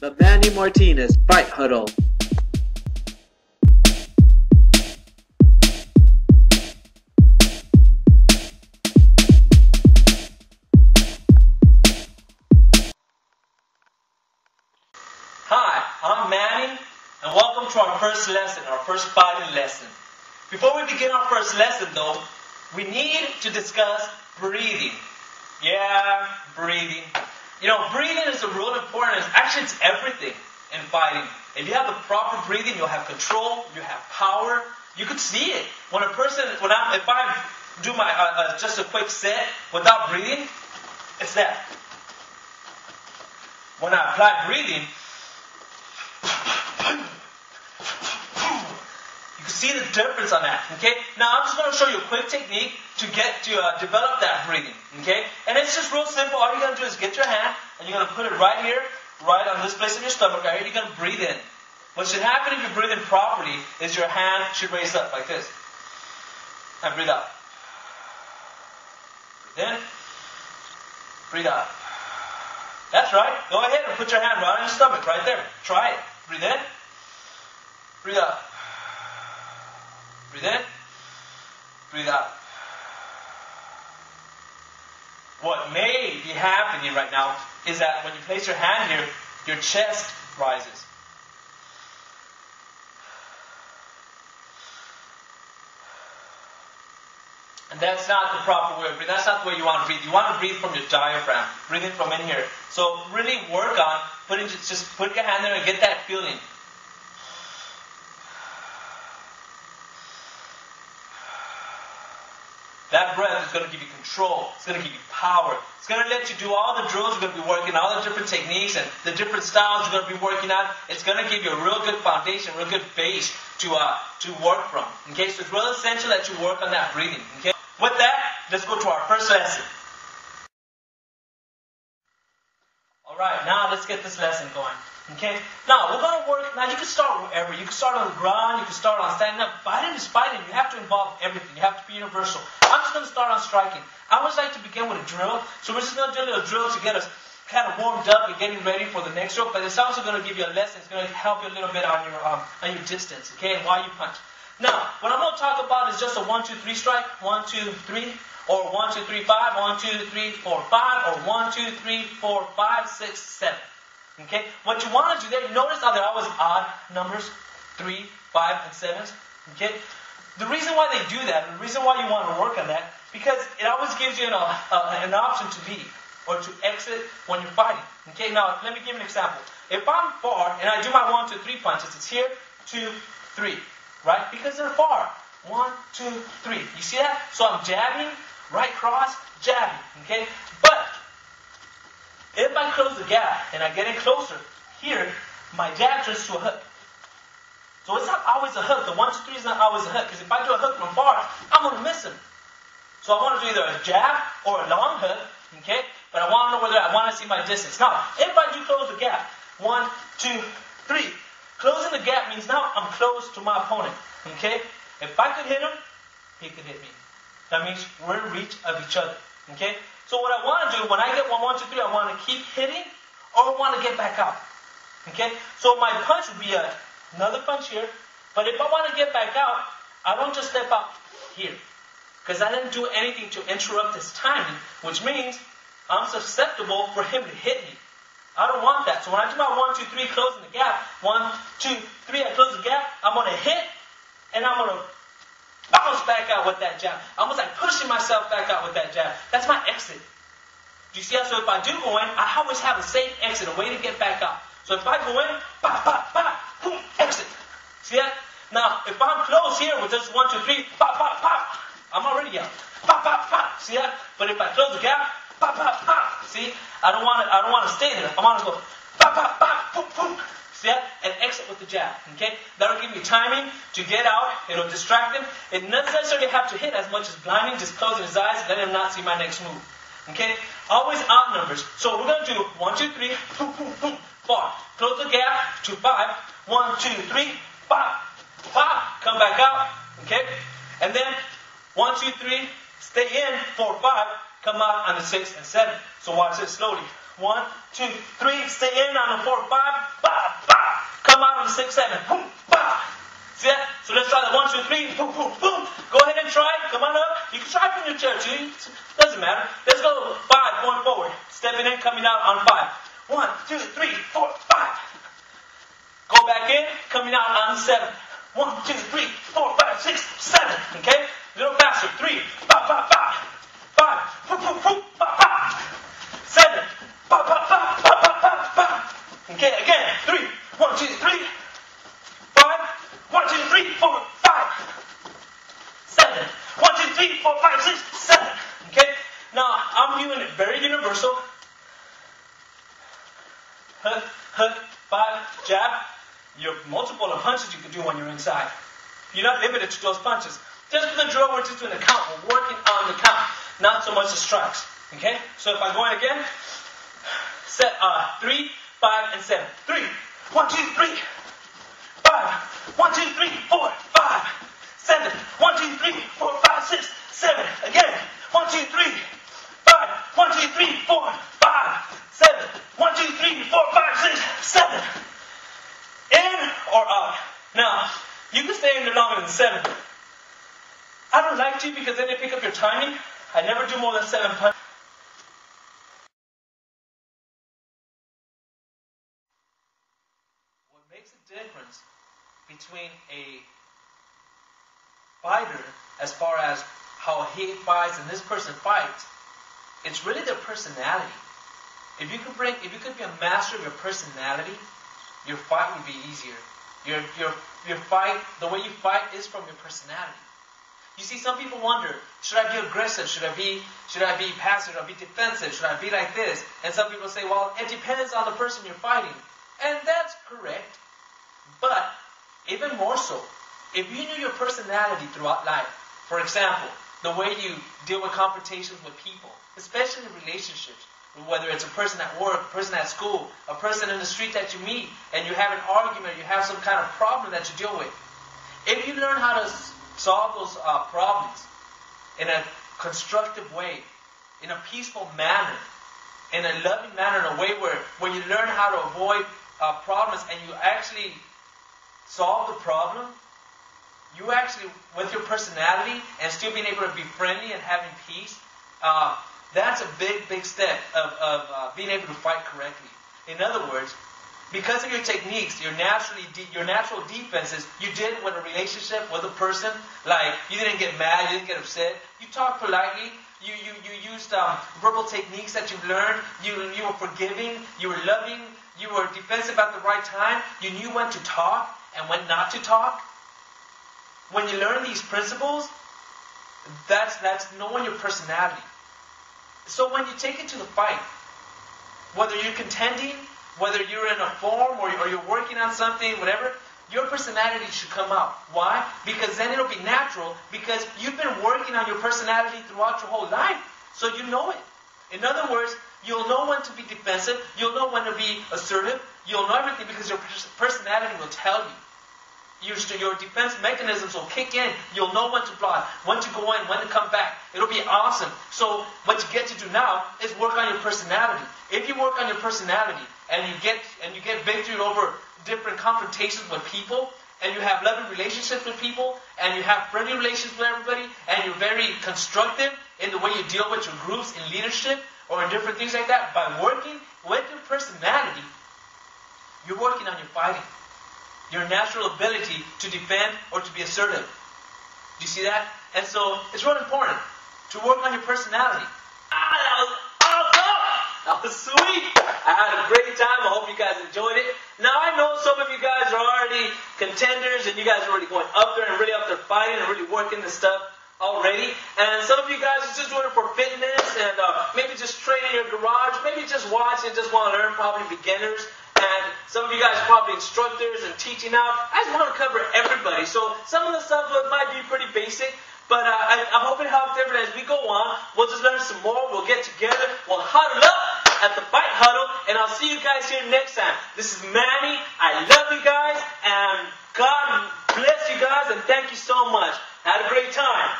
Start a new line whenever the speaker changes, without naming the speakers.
The Manny Martinez Fight Huddle.
Hi, I'm Manny, and welcome to our first lesson, our first fighting lesson. Before we begin our first lesson though, we need to discuss breathing. Yeah, breathing. You know, breathing is real important. Actually, it's everything in fighting. If you have the proper breathing, you'll have control, you have power. You could see it. If I do my, just a quick set without breathing, it's that. When I apply breathing, you can see the difference on that, okay? Now, I'm just going to show you a quick technique to develop that breathing, okay? And it's just real simple. All you're going to do is get your hand, and you're going to put it right here, right on this place in your stomach, right here. You're going to breathe in. What should happen if you breathe in properly is your hand should raise up like this. And breathe out. Breathe in. Breathe out. That's right. Go ahead and put your hand right on your stomach, right there. Try it. Breathe in. Breathe out. Breathe in. Breathe out. What may be happening right now is that when you place your hand here, your chest rises. And that's not the proper way of breathing. That's not the way you want to breathe. You want to breathe from your diaphragm, breathing from in here. So really work on just put your hand there and get that feeling. That breath is going to give you control. It's going to give you power. It's going to let you do all the drills you're going to be working, all the different techniques and the different styles you're going to be working on. It's going to give you a real good foundation, real good base to work from. Okay, so it's real essential that you work on that breathing. Okay, with that, let's go to our first lesson. All right, now let's get this lesson going. Okay, now we're going to work. Now you can start wherever. You can start on the ground. You can start on standing up. Fighting is fighting. You have to involve everything. You have to be universal. I'm just going to start on striking. I always like to begin with a drill. So we're just going to do a little drill to get us kind of warmed up and getting ready for the next drill. But it's also going to give you a lesson. It's going to help you a little bit on your distance. Okay, and why you punch. Now, what I'm going to talk about is just a 1, 2, 3 strike. 1, 2, 3. Or 1, 2, 3, 5. 1, 2, 3, 4, 5. Or 1, 2, 3, 4, 5, 6, 7. Okay? What you want to do there, you notice how they're always odd numbers, 3, 5, and 7s. Okay? The reason why they do that, and the reason why you want to work on that, because it always gives you an option to leave or to exit when you're fighting. Okay? Now, let me give you an example. If I'm far and I do my 1, 2, 3 punches, it's here, 2, 3. Right? Because they're far. 1, 2, 3. You see that? So I'm jabbing, right cross, jabbing. Okay? But if I close the gap and I get in closer, here, my jab turns to a hook. So it's not always a hook. The 1, 2, 3 is not always a hook. Because if I do a hook from far, I'm going to miss him. So I want to do either a jab or a long hook. Okay? But I want to know whether I want to see my distance. Now, if I do close the gap, 1, 2, 3. Closing the gap means now I'm close to my opponent. Okay? If I could hit him, he could hit me. That means we're in reach of each other. Okay? So what I want to do, when I get 1, 1, 2, 3, I want to keep hitting or I want to get back out. Okay? So my punch would be another punch here. But if I want to get back out, I don't just step out here. Because I didn't do anything to interrupt his timing, which means I'm susceptible for him to hit me. I don't want that. So when I do my 1, 2, 3, closing the gap, 1, 2, 3, I close the gap, I'm going to hit and I'm going to bounce back out with that jab. Almost like pushing myself back out with that jab. That's my exit. Do you see that? So if I do go in, I always have a safe exit, a way to get back out. So if I go in, pop, pop, pop, boom, exit. See that? Now, if I'm close here with just 1, 2, 3, pop, pop, pop, I'm already out. Pop, pop, pop. See that? But if I close the gap, pop, pop, pop. See? I don't want to stay there. I want to go pop, pop, pop, boom, boom. See that? And exit with the jab. Okay? That'll give you timing to get out. It'll distract him. It doesn't necessarily have to hit as much as blinding, just closing his eyes, let him not see my next move. Okay? Always odd numbers. So we're going to do 1, 2, 3, boom, boom, boom, far. Close the gap to 5. 1, 2, 3, pop, pop. Come back out. Okay? And then 1, 2, 3, stay in, 4, 5. Come out on the 6 and 7. So watch this slowly. 1, 2, 3. Stay in on the 4, 5. Bah, bah. Come out on the 6, 7. Boom, bah. See that? So let's try that. 1, 2, 3. Boom, boom, boom. Go ahead and try. Come on up. You can try from your chair too. Doesn't matter. Let's go 5, going forward. Stepping in, coming out on 5. 1, 2, 3, 4, 5. Go back in, coming out on 7. 1, 2, 3, 4, 5, 6, 7. Okay? A little faster. 3, 5, 5, 5. 5, 4, 4, 4, 5, 5. 7, 5, 5, 5, 5, 5, 5. Okay, again. 3, 1, 2, 3. 5, 1, 2, 3, 4, 5. 7, 1, 2, 3, 4, 5, 6, 7. Okay? Now, I'm doing it very universal. Hook, hook, 5, jab. Your multiple of punches you can do when you're inside. You're not limited to those punches. Just for the drill, we're just doing the count. We're working on the count, not so much the strikes. Okay? So if I'm going again, set 3, 5, and 7. 3, 1, 2, 3, 5, 1, 2, 3, 4, 5, 7, 1, 2, 3, 4, 5, 6, 7. Again, 1, 2, 3, 5, 1, 2, 3, 4, 5, 7, 1, 2, 3, 4, 5, 6, 7. In or out. Now, you can stay in there longer than 7. I don't like to because then they pick up your timing. I never do more than 7 punches. What makes a difference between a fighter as far as how he fights and this person fights, it's really their personality. If you could be a master of your personality, your fight would be easier. Your fight, the way you fight is from your personality. You see, some people wonder, should I be aggressive? Should I be passive? Should I be defensive? Should I be like this? And some people say, well, it depends on the person you're fighting. And that's correct. But even more so, if you knew your personality throughout life, for example, the way you deal with confrontations with people, especially in relationships, whether it's a person at work, a person at school, a person in the street that you meet, and you have an argument, you have some kind of problem that you deal with. If you learn how to solve those problems in a constructive way, in a peaceful manner, in a loving manner, in a way where you learn how to avoid problems and you actually solve the problem, you actually, with your personality and still being able to be friendly and having peace, that's a big, big step of being able to fight correctly. In other words, because of your techniques, your natural defenses, you did with a relationship with a person, like you didn't get mad, you didn't get upset, you talked politely, you used verbal techniques that you've learned, you were forgiving, you were loving, you were defensive at the right time, you knew when to talk and when not to talk. When you learn these principles, that's knowing your personality. So when you take it to the fight, whether you're contending, whether you're in a form or you're working on something, whatever, your personality should come out. Why? Because then it'll be natural, because you've been working on your personality throughout your whole life. So you know it. In other words, you'll know when to be defensive, you'll know when to be assertive, you'll know everything because your personality will tell you. Your defense mechanisms will kick in. You'll know when to block, when to go in, when to come back. It'll be awesome. So what you get to do now is work on your personality. If you work on your personality and you get victory over different confrontations with people, and you have loving relationships with people, and you have friendly relations with everybody, and you're very constructive in the way you deal with your groups in leadership or in different things like that, by working with your personality, you're working on your fighting. Your natural ability to defend or to be assertive. Do you see that? And so, it's really important to work on your personality. That was awesome! That was sweet! I had a great time. I hope you guys enjoyed it. Now, I know some of you guys are already contenders and you guys are already going up there and really up there fighting and really working this stuff already. And some of you guys are just doing it for fitness and maybe just training in your garage. Maybe just watch and just want to learn, probably beginners. And some of you guys are probably instructors and teaching out. I just want to cover everybody. So some of the stuff might be pretty basic, but I hope it helped everybody as we go on. We'll just learn some more. We'll get together. We'll huddle up at the Fight Huddle, and I'll see you guys here next time. This is Manny. I love you guys, and God bless you guys, and thank you so much. Had a great time.